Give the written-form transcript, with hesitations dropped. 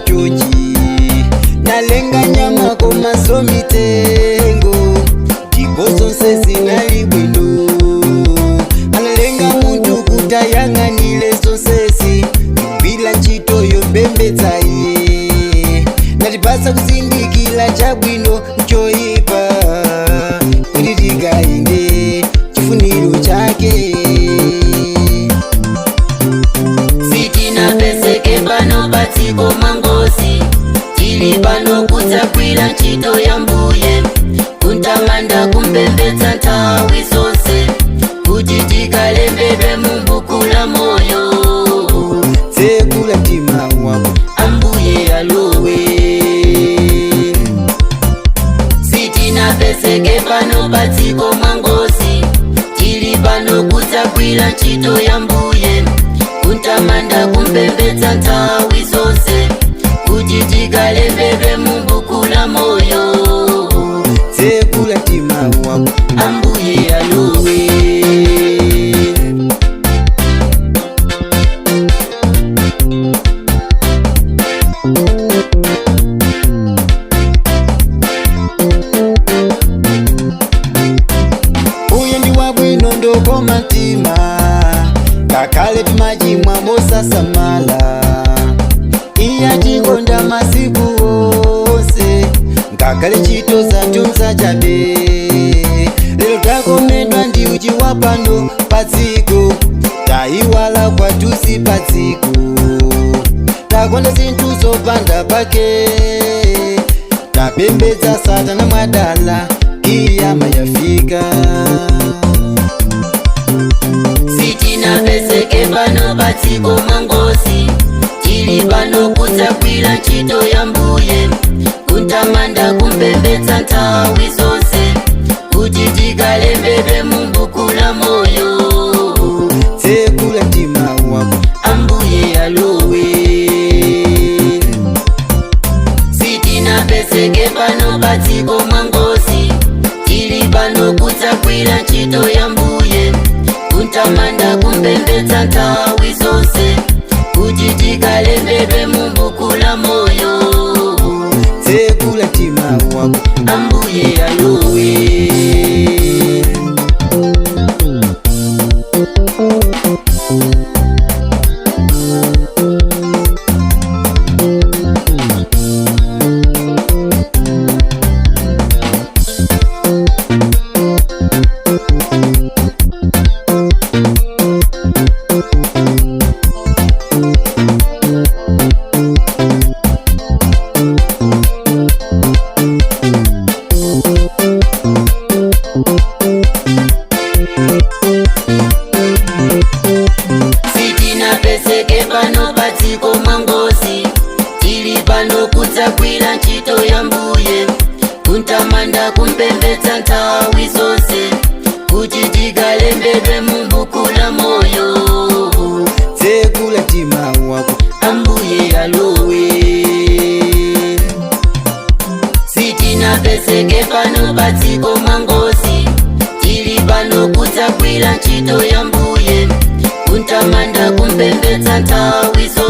Choji nalenga nyama koma somitengo dikoso sesinali bwino analenga muntu kutayang'anile sonsesi bila ntchito yombembedza iye natipasa kusindikila chabwino nchoyipa kuti tikayende chifuniro chake sitinapeseke pano patsiko mangosi tili pano kutsakwila ntchito ya mbuye kuntamanda kumpembedza nthawi zonse kuti tikalembedwe mumbuku la moyo tsekula mtima wako ambuye alowe sitinapeseke pano patsiko mangosi tili pano kutsakwila ntchito ya mbuye kuntamanda kumpembedza nthawi zonse kuti tikalembedwe mumbuku la moyo tsekula mtima wako ambuye alowe uye ndi wabwino ndokoma mtima kakale timachimwa mosasamala iya tikonda masiku wonse ngakale ntchito zathu msachabe lero takomedwa ndi uchi wa pano padziko tayiwala kwatusi padziko takonda zinthu zopanda pake tapembedza satana mwadala kiyama yafika sitinapeseke pano patsiko mangosi tili pano kutsakwila ntchito ya mbuye kuntamanda kumpembedza nthawi zonse kuti tikalembedwe mumbuku la moyo tsekula mtima wako ambuye alowe sitinapeseke pano patsiko mangosi tili pano kutsakwila ntchito ya mbuye kuntamanda kumpembedza nthawi zonse kuti tikalembedwe mumbuku la moyo tsekula mtima wako ambuye alowe sitinapeseke pano patsiko mangosi tili pano kutsakwila ntchito ya mbuye kuntamanda kumpembedza nthawi zonse kuti tikalembedwe mumbuku la moyo tsekula mtima wako ambuye alowe sitinapeseke pano patsiko mangosi tili pano kutsakwila ntchito ya mbuye kuntamanda kumpembedza nthawi zonse